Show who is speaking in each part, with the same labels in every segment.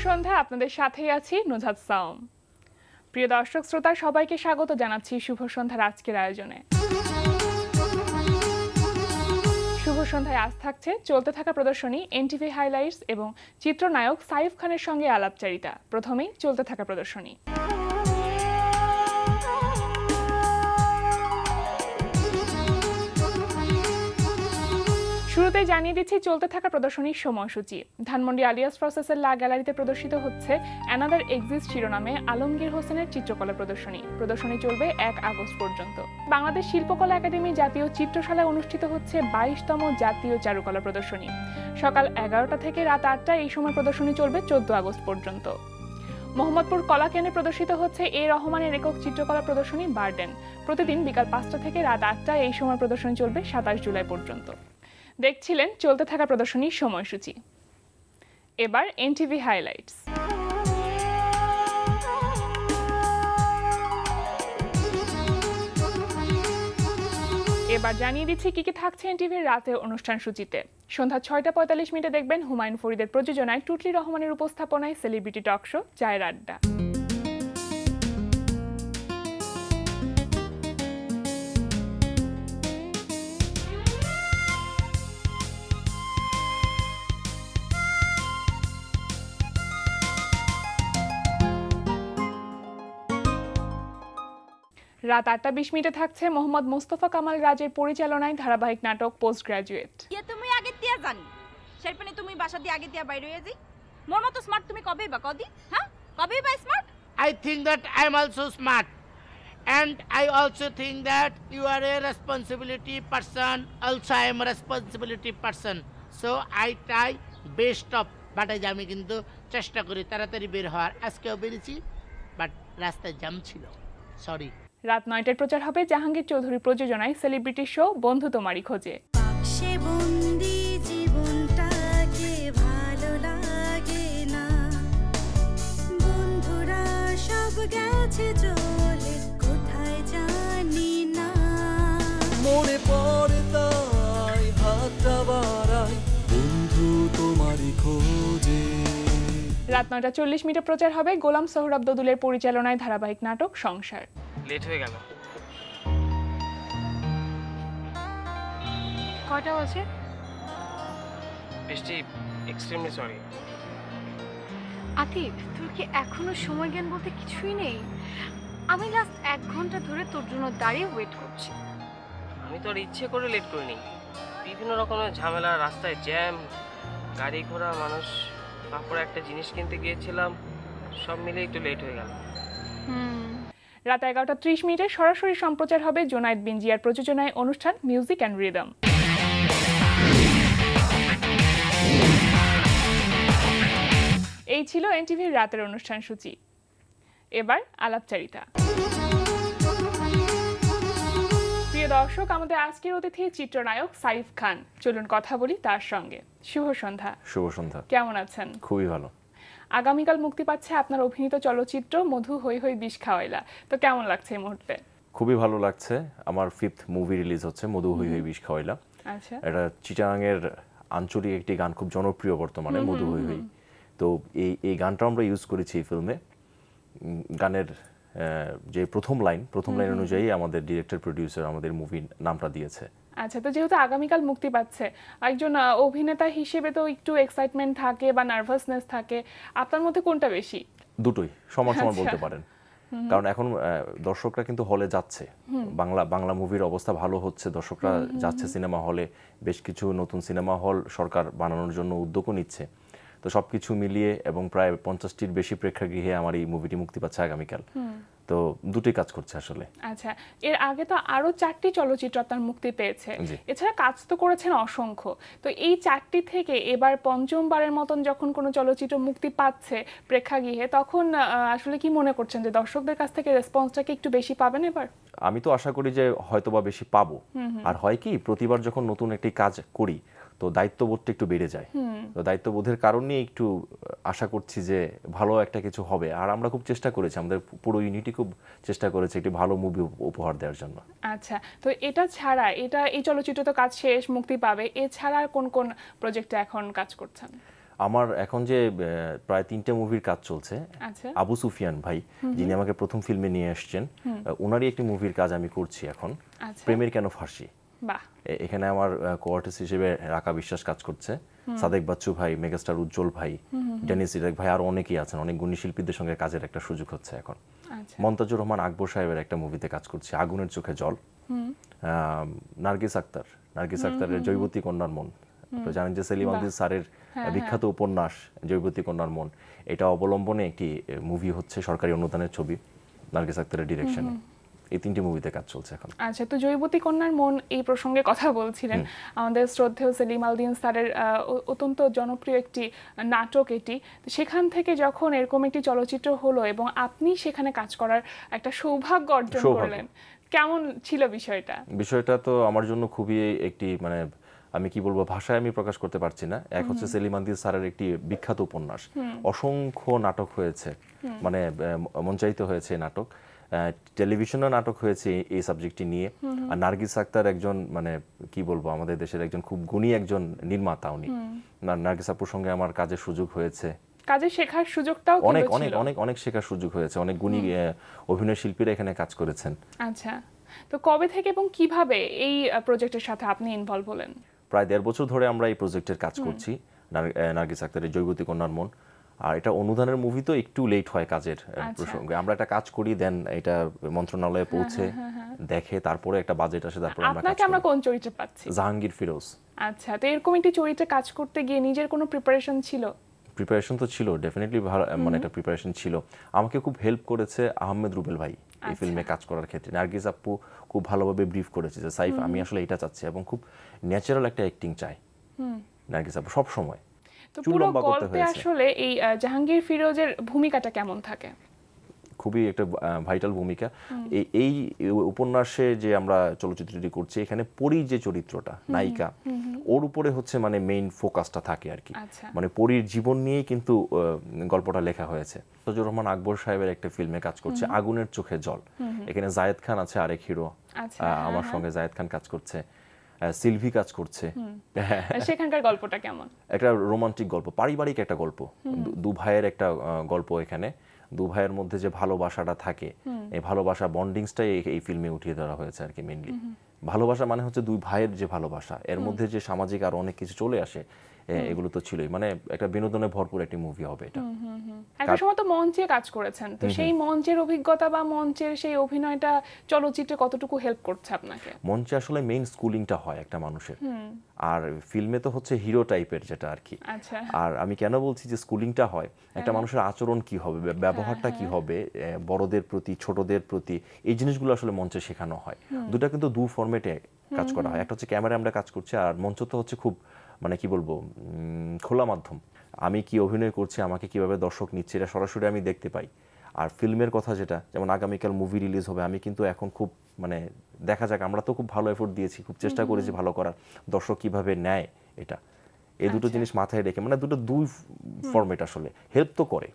Speaker 1: সন্ধ্যা আপনাদের সাথেই আছি নুজহাত সাওম। প্রিয় দর্শক শ্রোতা সবাইকে স্বাগত জানাচ্ছি শুভ সন্ধ্যার আজকের আয়োজনে। শুভ সন্ধ্যায় আজ থাকছে চলতে থাকা প্রদর্শনী এনটিভি হাইলাইটস এবং চিত্রনায়ক সাইফ খানের সঙ্গে আলাপচারিতা। প্রথমেই চলতে থাকা প্রদর্শনী। শুরুতেই জানিয়ে দিচ্ছি চলতে থাকা প্রদর্শনীর সময়সূচি। ধানমন্ডি আলিয়াস প্রসেসের লা গ্যালারিতে প্রদর্শিত হচ্ছে অ্যানাদার এক্সিস্ট শিরোনামে আলমগীর হোসেনের চিত্রকলা প্রদর্শনী। প্রদর্শনী চলবে 1 আগস্ট পর্যন্ত। বাংলাদেশ শিল্পকলা একাডেমি জাতীয় চিত্রশালায় অনুষ্ঠিত হচ্ছে 22তম জাতীয় চারুকলা প্রদর্শনী। সকাল 11টা থেকে রাত 8টায় এই সময় প্রদর্শনী চলবে 14 আগস্ট পর্যন্ত। মোহাম্মদপুর কলা কেন্দ্রে প্রদর্শিত হচ্ছে এ রহমানের একক চিত্রকলা প্রদর্শনী বার্ডেন। প্রতিদিন বিকাল 5টা থেকে রাত 8টায় এই সময় প্রদর্শনী চলবে 27 জুলাই পর্যন্ত। দেখছিলেন চলতে থাকা প্রদর্শনীর সময়সূচি। এবার এনটিভি হাইলাইটস। এবার জানিয়ে দিচ্ছি কি কি থাকছে এনটিভির রাতের অনুষ্ঠান সূচিতে। সন্ধ্যা 6টা 45 মিনিটে দেখবেন হুমায়ুন ফরিদের প্রযোজনায় টুটলি রহমানের উপস্থাপনায় সেলিব্রিটি টক শো চায়ের আড্ডা। রাত 8টা 20 মিনিটে থাকছে মোহাম্মদ মোস্তফা কামাল রাজের পরিচালনায় ধারাবাহিক নাটক পোস্ট গ্রাজুয়েট।
Speaker 2: তুমি আগে দিয়া জানি সেরপনে তুমি বাসা দিয়ে আগে দিয়া বাইরে হয়ে যাই। মোর মতো স্মার্ট তুমি কবে বা কদি? হ্যাঁ, কবে বা smart?
Speaker 3: I think that I am also smart, and I also think that you are a responsibility person. Also, I am a responsibility person. So I try best of. But আমি কিন্তু চেষ্টা করি তাড়াতাড়ি বের হওয়ার। আজকেও বেরিয়েছি, বাট রাস্তায় জ্যাম ছিল। সরি।
Speaker 1: রাত 9টায় প্রচার হবে জাহাঙ্গীর চৌধুরী প্রযোজনায় সেলিব্রিটি শো বন্ধু তোমারই খোঁজে।
Speaker 4: মনে পড়ে তাই হাতটা বাড়াই বন্ধু তোমারই খোঁজে।
Speaker 1: রাত 9টা 40 মিনিটে প্রচার হবে গোলাম সোহরাব দদুলের পরিচালনায় ধারাবাহিক নাটক সংসার।
Speaker 5: লেট হয়ে গেল।
Speaker 1: কয়টা আছে?
Speaker 5: বৃষ্টি, এক্সট্রিমলি সরি।
Speaker 6: আতিফ, তোর কি এখনো সময় জ্ঞান বলতে কিছুই নেই? আমি লাস্ট 1 ঘন্টা ধরে তোর জন্য দাঁড়িয়ে ওয়েট করছি।
Speaker 5: আমি তো আর ইচ্ছে করে লেট করিনি। বিভিন্ন রকমের ঝামেলা, রাস্তায় জ্যাম, গাড়ি ঘোড়া, মানুষ, তারপরে একটা জিনিস কিনতে গিয়েছিলাম, সব মিলে একটু লেট হয়ে গেল।
Speaker 1: রাত 11টা 30 মিনিটে সরাসরি সম্প্রচার হবে জোনায়েদ বিন জিয়ার প্রযোজনায় অনুষ্ঠান মিউজিক অ্যান্ড রিদম। এই ছিল এনটিভির রাতের অনুষ্ঠান সূচি। এবার আলাপচারিতা। প্রিয় দর্শক, আমাদের আজকের অতিথি চিত্রনায়ক সাইফ খান। চলুন কথা বলি তার সঙ্গে। শুভ সন্ধ্যা।
Speaker 7: শুভ সন্ধ্যা।
Speaker 1: কেমন আছেন?
Speaker 7: খুবই ভালো।
Speaker 1: আগামীকাল মুক্তি পাচ্ছে আপনার অভিনীত চলচ্চিত্র মধু হই হই বিষ খাওয়াইলা, তো কেমন লাগছে এই মুহূর্তে?
Speaker 7: খুবই ভালো লাগছে। আমার 5th মুভি রিলিজ হচ্ছে মধু হই হই বিষ খাওয়াইলা।
Speaker 1: আচ্ছা, এটা
Speaker 7: চিটাগাংয়ের আঞ্চলিক একটি গান, খুব জনপ্রিয় বর্তমানে, মধু হই হই। তো এই গানটা আমরা ইউজ করেছি এই ফিল্মে। গানের যে প্রথম লাইন অনুযায়ী আমাদের ডিরেক্টর প্রোডিউসার আমাদের মুভির নামটা দিয়েছে।
Speaker 1: আচ্ছা, তো যেহেতু আগামীকাল মুক্তি পাচ্ছে, একজন অভিনেতা হিসেবে তো একটু এক্সাইটমেন্ট থাকে বা নার্ভাসনেস থাকে, আপনার মধ্যে কোনটা বেশি?
Speaker 7: দুটোই সমান সমান বলতে পারেন। কারণ এখন দর্শকরা কিন্তু হলে যাচ্ছে, বাংলা মুভির অবস্থা ভালো হচ্ছে, দর্শকরা যাচ্ছে সিনেমা হলে, বেশ কিছু নতুন সিনেমা হল সরকার বানানোর জন্য উদ্যোগও নিচ্ছে। তো সবকিছু মিলিয়ে এবং প্রায় 50টির বেশি প্রেক্ষাগৃহে আমার এই মুভিটি মুক্তি পাচ্ছে আগামীকাল। তো দুটোই কাজ করছে আসলে।
Speaker 1: আচ্ছা, এর আগে তো আরো 4টি চলচ্চিত্র আপনার মুক্তি পেয়েছে, এছাড়া কাজ তো করেছেন অসংখ্য। তো এই 4টি থেকে এবার পঞ্চমবারের মতন যখন কোনো চলচ্চিত্র মুক্তি পাচ্ছে প্রেক্ষাগৃহে, তখন আসলে কি মনে করছেন যে দর্শকদের কাছ থেকে রেসপন্সটাকে একটু বেশি পাবেন এবার?
Speaker 7: আমি তো আশা করি যে হয়তোবা বেশি পাবো। আর হয় কি, প্রতিবার যখন নতুন একটি কাজ করি তো দায়িত্ববোধটা একটু বেড়ে যায়। তো দায়িত্ববোধের কারণে একটু আশা করছি যে ভালো একটা কিছু হবে। আর আমরা খুব চেষ্টা করেছি, আমাদের পুরো ইউনিটি খুব চেষ্টা করেছে একটি ভালো মুভি উপহার দেওয়ার জন্য।
Speaker 1: আচ্ছা, তো এটা ছাড়া এই চলচ্চিত্র তো কাজ শেষ, মুক্তি পাবে, এছাড়া কোন কোন প্রজেক্টে এখন কাজ করছেন?
Speaker 7: আমার এখন যে প্রায় 3টে মুভির কাজ চলছে,
Speaker 1: আচ্ছা
Speaker 7: আবু সুফিয়ান ভাই যিনি আমাকে প্রথম ফিল্মে নিয়ে আসছেন, ওনারই একটি মুভির কাজ আমি করছি এখন,
Speaker 1: আচ্ছা
Speaker 7: প্রেমের কেন ফাঁসি।
Speaker 1: বাহ
Speaker 7: এখানে আমার কো-আর্টিস্ট হিসেবে রাকা বিশ্বাস কাজ করছে, সাদেক বাচ্চু ভাই, মেগাস্টার উজ্জ্বল ভাই, ডেনিস ইরাক ভাই, আরো অনেকেই আছেন। অনেক গুণী শিল্পীদের সঙ্গে কাজের একটা সুযোগ হচ্ছে এখন।
Speaker 1: আচ্ছা
Speaker 7: মন্তাজুর রহমান আকবর সাহেবের একটা মুভিতে কাজ করছি, আগুনের চোখে জল। নার্গিস আক্তারের জৈবতী কন্যার মন, আপনারা জানেন যে সেলিম আলদিন স্যারের বিখ্যাত উপন্যাস জৈবতী কন্যার মন, এটা অবলম্বনে একটি মুভি হচ্ছে, সরকারি অনুদানের ছবি, নার্গিস আক্তারের ডিরেকশনে। এই 3টি মুভিতে কাজ চলছে এখন।
Speaker 1: আচ্ছা, তো জৈবতী কন্যার মন এই প্রসঙ্গে কথা বলছিলেন, আমাদের শ্রদ্ধেয় সেলিম আলদিন স্যারের অত্যন্ত জনপ্রিয় একটি নাটক এটি। সেখান থেকে যখন এরকম একটি চলচ্চিত্র হলো এবং আপনি সেখানে কাজ করার একটা সৌভাগ্য অর্জন করলেন, কেমন ছিল বিষয়টা?
Speaker 7: বিষয়টা তো আমার জন্য খুবই একটি মানে আমি কি বলবো, ভাষায় আমি প্রকাশ করতে পারছি না। এক হচ্ছে সেলিম আলদিন স্যারের একটি বিখ্যাত উপন্যাস, অসংখ্য নাটক হয়েছে, মানে মঞ্চায়িত হয়েছে নাটক, টেলিভিশনে নাটক হয়েছে এই সাবজেক্টটি নিয়ে। আর নার্গিস আক্তার একজন মানে কি বলবো, আমাদের দেশের একজন খুব গুণী একজন নির্মাতা উনি। নার্গিস আপুর সঙ্গে আমার কাজের সুযোগ হয়েছে,
Speaker 1: কাজে শেখার সুযোগটাও
Speaker 7: অনেক অনেক অনেক অনেক শেখার সুযোগ হয়েছে, অনেক গুণী অভিনয় শিল্পীরা এখানে কাজ করেছেন।
Speaker 1: আচ্ছা, তো কবে থেকে এবং কিভাবে এই প্রজেক্টের সাথে আপনি ইনভলভ হলেন?
Speaker 7: প্রায় 1.5 বছর ধরে আমরা এই প্রজেক্টের কাজ করছি, নার্গিস আক্তারের জৈবতী কন্যার মন। আর এটা অনুদানের মুভি তো একটু লেট হয় কাজের প্রসঙ্গে, আমরা একটা কাজ করি, দেন এটা মন্ত্রণালয়ে পৌঁছে দেখে, তারপরে একটা বাজেট আসে, তারপরে
Speaker 1: আপনাকে আমরা কোন চরিত্রে পাচ্ছি?
Speaker 7: জাহাঙ্গীর ফিরোজ।
Speaker 1: আচ্ছা, তো এরকম একটি চরিত্রে কাজ করতে গিয়ে নিজের কোনো প্রিপারেশন ছিল?
Speaker 7: প্রিপারেশন তো ছিল, ডেফিনেটলি মানে একটা প্রিপারেশন ছিল। আমাকে খুব হেল্প করেছে আহমেদ রুবেল ভাই এই ফিল্মে কাজ করার ক্ষেত্রে। নার্গিস আপু খুব ভালোভাবে ব্রিফ করেছে যে সাইফ আমি আসলে এটা চাচ্ছি, এবং খুব ন্যাচারাল একটা অ্যাক্টিং চাই নার্গিস আপু সব সময়।
Speaker 1: তো পুরো গল্পে আসলে এই জাহাঙ্গীর ফিরোজের ভূমিকাটা কেমন থাকে?
Speaker 7: খুবই একটা ভাইটাল ভূমিকা। এই উপন্যাসে যে আমরা চলচ্চিত্রটি করছি, এখানে পরীর যে চরিত্রটা নায়িকা, ওর উপরে হচ্ছে মানে মেইন ফোকাসটা থাকে আর কি। মানে পরীর জীবন নিয়েই কিন্তু গল্পটা লেখা হয়েছে। মন্তাজুর রহমান আকবর সাহেবের একটা ফিল্মে কাজ করছে, আগুনের চোখে জল। এখানে জায়েদ খান আছে, আরেক হিরো আমার সঙ্গে জায়েদ খান কাজ করছে, সিলভি কাজ করছে।
Speaker 1: সেখানকার গল্পটা কেমন?
Speaker 7: একটা রোমান্টিক গল্প, পারিবারিক একটা গল্প, দু ভাইয়ের একটা গল্প। এখানে দু ভাইয়ের মধ্যে যে ভালোবাসাটা থাকে, এই ভালোবাসা বন্ডিংসটাই এই ফিল্মে উঠিয়ে ধরা হয়েছে আর কি। মেইনলি ভালোবাসা মানে হচ্ছে দুই ভাইয়ের যে ভালোবাসা, এর মধ্যে যে সামাজিক আর অনেক কিছু চলে আসে, এগুলো তো ছিলই। মানে একটা বিনোদনে ভরপুর একটি মুভি হবে এটা।
Speaker 1: একটা সময় তো মঞ্চে কাজ করেছেন, তো সেই মঞ্চের অভিজ্ঞতা বা মঞ্চের সেই অভিনয়টা চলচ্চিত্রে কতটুকু হেল্প করছে আপনাকে?
Speaker 7: মঞ্চে আসলে মেইন স্কুলিংটা হয় একটা মানুষের, আর ফিল্মে তো হচ্ছে হিরো টাইপের যেটা আর কি। আর আমি কেন বলছি যে স্কুলিংটা হয়, একটা মানুষের আচরণ কি হবে, ব্যবহারটা কি হবে বড়দের প্রতি, ছোটদের প্রতি, এই জিনিসগুলো আসলে মঞ্চে শেখানো হয়। দুটা কিন্তু দু ফরম্যাটে কাজ করা হয়। একটা হচ্ছে ক্যামেরায় আমরা কাজ করছি, আর মঞ্চ তো হচ্ছে খুব মানে কি বলবো খোলা মাধ্যম। আমি কি অভিনয় করছি, আমাকে কিভাবে দর্শক নিচ্ছে, এটা সরাসরি আমি দেখতে পাই। আর ফিল্মের কথা যেটা, যেমন আগামীকাল মুভি রিলিজ হবে, আমি কিন্তু এখন খুব মানে দেখা যাক, আমরা তো খুব ভালো এফোর্ট দিয়েছি, খুব চেষ্টা করেছি ভালো করার, দর্শক কিভাবে নেয় এটা, এই দুটো জিনিস মাথায় রেখে, মানে দুই ফরম্যাট আসলে হেল্প তো করে,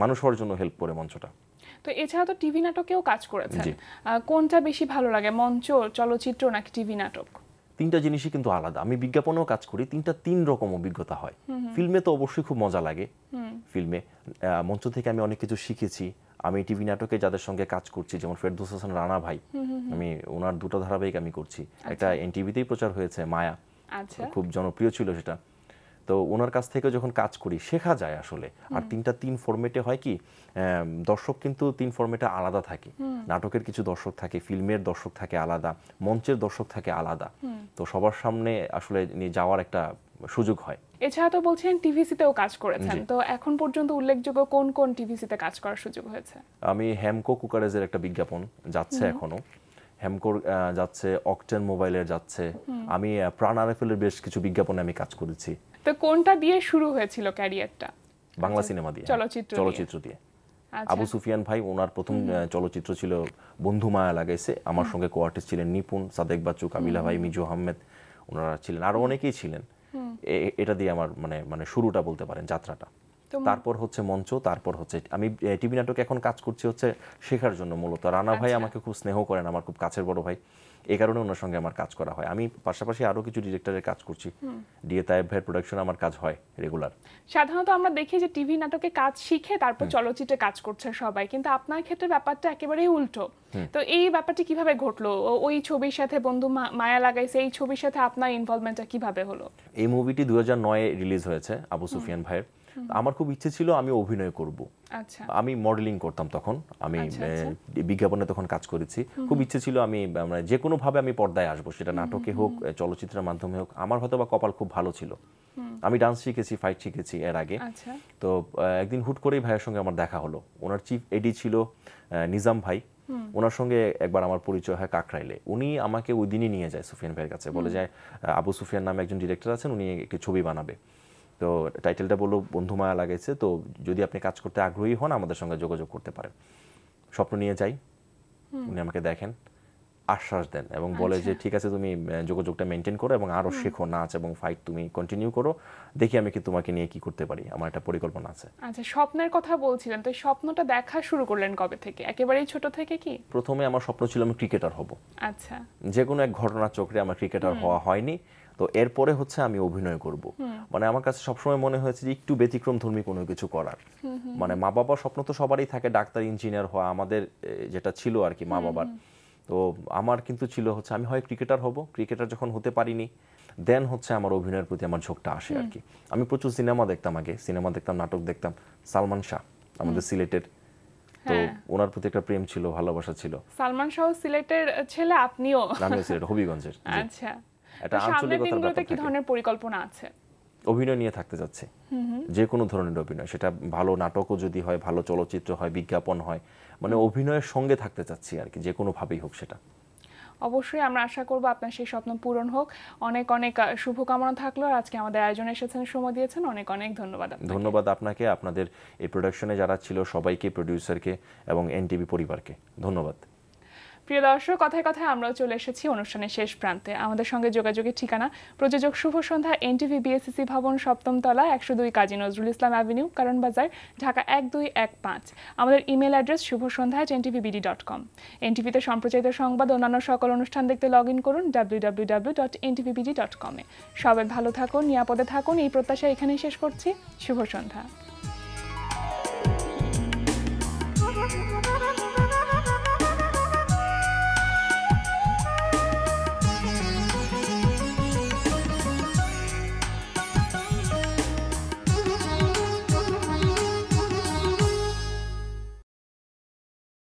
Speaker 7: মানুষ হওয়ার জন্য হেল্প করে মঞ্চটা।
Speaker 1: তো এছাড়া তো টিভি নাটকেও কাজ করেছেন, কোনটা বেশি ভালো লাগে, মঞ্চ, চলচ্চিত্র নাকি টিভি নাটক?
Speaker 7: তিনটা জিনিসই কিন্তু আলাদা। আমি বিজ্ঞাপনেও কাজ করি, তিন রকম অভিজ্ঞতা হয়। ফিল্মে তো অবশ্যই খুব মজা লাগে, ফিল্মে মঞ্চ থেকে আমি অনেক কিছু শিখেছি। আমি টিভি নাটকে যাদের সঙ্গে কাজ করছি, যেমন ফেরদৌস হাসান রানা ভাই, আমি ওনার দুটো ধারাবাহিক আমি করছি। একটা এনটিভিতেই প্রচার হয়েছে, মায়া, খুব জনপ্রিয় ছিল সেটা। তো ওনার কাছ থেকে যখন কাজ করি শেখা যায় আসলে। আর তিন ফরম্যাটে হয় কি, দর্শক কিন্তু 3 ফরম্যাটে আলাদা থাকে। নাটকের কিছু দর্শক থাকে, ফিল্মের দর্শক থাকে আলাদা, মঞ্চের দর্শক থাকে আলাদা। তো সবার সামনে আসলে নিয়ে যাওয়ার একটা সুযোগ হয়।
Speaker 1: এছাড়া তো বলছেন টিভিসিতেও কাজ করেছেন, তো এখন পর্যন্ত উল্লেখযোগ্য কোন কোন টিভিসিতে কাজ করার সুযোগ হয়েছে?
Speaker 7: আমি হেমকো কুকারেজের একটা বিজ্ঞাপন যাচ্ছে এখনো, হেমকোর যাচ্ছে, অকটেন মোবাইলের যাচ্ছে। আমি প্রাণ আরএফএলের বেশ কিছু বিজ্ঞাপনে আমি কাজ করেছি।
Speaker 1: তো কোনটা দিয়ে শুরু হয়েছিল ক্যারিয়ারটা?
Speaker 7: বাংলা সিনেমা দিয়ে, চলচ্চিত্র দিয়ে। আবু সুফিয়ান ভাই, ওনার প্রথম চলচ্চিত্র ছিল বন্ধু মায়া লাগাইছে, আমার সঙ্গে কো-আর্টিস্ট ছিলেন নিপুণ, সাদেক বাচ্চু, কাবিলা ভাই, মিজু আহমেদ, ওনারা ছিলেন, আরো অনেকেই ছিলেন। এটা দিয়ে আমার মানে শুরুটা বলতে পারেন, যাত্রাটা। তারপর হচ্ছে মঞ্চ, তারপর হচ্ছে আমি টিভি নাটকে এখন কাজ করছি হচ্ছে শেখার জন্য মূলত। রানা ভাই আমাকে খুব স্নেহ করেন, আমার খুব কাছের বড় ভাই, এই কারণে ওনার সঙ্গে আমার কাজ করা হয়। আমি পাশাপাশি আরো কিছু ডিরেক্টরের কাজ করছি, ডিএ তায়েব ভাইয়ের প্রোডাকশন আমার কাজ হয় রেগুলার।
Speaker 1: সাধারণত আমরা দেখি যে টিভি নাটকে কাজ শিখে তারপর চলচ্চিত্রে কাজ করছে সবাই, কিন্তু আপনার ক্ষেত্রে ব্যাপারটা একেবারেই উল্টো। তো এই ব্যাপারটি কিভাবে ঘটলো? ওই ছবির সাথে বন্ধু মায়া লাগাইছে, এই ছবির সাথে আপনার ইনভলভমেন্টটা কিভাবে হলো?
Speaker 7: এই মুভিটি 2009-এ রিলিজ হয়েছে আবু সুফিয়ান ভাইয়ের। আমার খুব ইচ্ছে ছিল আমি অভিনয় করব।
Speaker 1: আচ্ছা,
Speaker 7: আমি মডেলিং করতাম তখন, আমি বিজ্ঞাপনে তখন কাজ করেছি। খুব ইচ্ছে ছিল আমি যে কোনো ভাবে আমি পর্দায় আসবো, সেটা নাটকে হোক, চলচ্চিত্রের মাধ্যমে হোক। আমার হয়তো বা কপাল খুব ভালো ছিল, আমি ডান্স শিখেছি, ফাইট শিখেছি এর আগে। তো একদিন হুট করেই ভাইয়ের সঙ্গে আমার দেখা হলো। ওনার চিফ এডি ছিল নিজাম ভাই, ওনার সঙ্গে একবার আমার পরিচয় হয় কাকরাইলে। উনি আমাকে ওই দিনই নিয়ে যায় সুফিয়ান ভাইয়ের কাছে, বলে যায় আবু সুফিয়ান নামে একজন ডিরেক্টর আছেন, উনি একটি ছবি বানাবে। তো টাইটেলটা বললো বন্ধু মায়া লাগাইছে, তো যদি আপনি কাজ করতে আগ্রহী হন আমাদের সঙ্গে যোগাযোগ করতে পারেন। স্বপ্ন নিয়ে যাই, উনি আমাকে দেখেন, আশ্বাস দেন এবং বলে যে ঠিক আছে তুমি যোগাযোগটা মেনটেন করো এবং আরো শেখো, নাচ এবং ফাইট তুমি কন্টিনিউ করো, দেখি আমি কি তোমাকে নিয়ে কি করতে পারি, আমার একটা পরিকল্পনা আছে।
Speaker 1: আচ্ছা, স্বপ্নের কথা বলছিলেন, তো স্বপ্নটা দেখা শুরু করলেন কবে থেকে? একেবারেই ছোট থেকে কি?
Speaker 7: প্রথমে আমার স্বপ্ন ছিল আমি ক্রিকেটার হব।
Speaker 1: আচ্ছা,
Speaker 7: যে কোনো এক ঘটনার চক্রে আমার ক্রিকেটার হওয়া হয়নি। তো এরপরে হচ্ছে আমি অভিনয় করব। মানে আমার কাছে সবসময় মনে হয়েছে যে একটু ব্যতিক্রম ধর্মী কোনো কিছু করার। মানে মা বাবার স্বপ্ন তো সবারই থাকে ডাক্তার, ইঞ্জিনিয়ার হওয়া, আমাদের যেটা ছিল আর কি মা বাবার। তো আমার কিন্তু ছিল হচ্ছে আমি হয় ক্রিকেটার হব। ক্রিকেটার যখন হতে পারিনি, দেন হচ্ছে আমার অভিনয়ের প্রতি আমার ঝোঁকটা আসে আর কি। আমি প্রচুর সিনেমা দেখতাম আগে, সিনেমা দেখতাম, নাটক দেখতাম। সালমান শাহ আমাদের সিলেটের, তো ওনার প্রতি একটা প্রেম ছিল, ভালোবাসা ছিল।
Speaker 1: সালমান শাহ সিলেটের ছেলে, আপনিও?
Speaker 7: আমিও সিলেট, হবিগঞ্জের।
Speaker 1: আচ্ছা,
Speaker 7: এটা আঞ্চলিকতার ব্যাপার।
Speaker 1: কি ধরনের পরিকল্পনা আছে?
Speaker 7: অভিনয় নিয়ে থাকতে যাচ্ছে, যে কোনো ধরনের অভিনয়, সেটা ভালো নাটকও যদি হয়, ভালো চলচ্চিত্র হয়, বিজ্ঞাপন হয়, মানে অভিনয়ের সঙ্গে থাকতে চাচ্ছি আর কি, যে কোনো ভাবেই হোক সেটা।
Speaker 1: অবশ্যই আমরা আশা করব আপনার সেই স্বপ্ন পূরণ হোক। অনেক অনেক শুভকামনা থাকলো। আর আজকে আমাদের আয়োজনে এসেছেন, সময় দিয়েছেন, অনেক অনেক ধন্যবাদ।
Speaker 7: ধন্যবাদ আপনাকে, আপনাদের এই প্রোডাকশনে যারা ছিল সবাইকে, প্রোডিউসারকে এবং এনটিভি পরিবারকে ধন্যবাদ।
Speaker 1: প্রিয় দর্শক, কথায় কথায় আমরাও চলে এসেছি অনুষ্ঠানের শেষ প্রান্তে। আমাদের সঙ্গে যোগাযোগের ঠিকানা প্রযোজক শুভ সন্ধ্যা, এনটিভি বিএসসিসি ভবন, 7ম তলা, 102 কাজী নজরুল ইসলাম অ্যাভিনিউ, কারণ বাজার, ঢাকা 1215। আমাদের ইমেল অ্যাড্রেস shubhosondha@ntvbd.com। এনটিভিতে সম্প্রচারিত সংবাদ, অন্যান্য সকল অনুষ্ঠান দেখতে লগ ইন করুন www.ntvbd.com-এ। সবাই ভালো থাকুন, নিরাপদে থাকুন, এই প্রত্যাশা এখানেই শেষ করছি। শুভ সন্ধ্যা।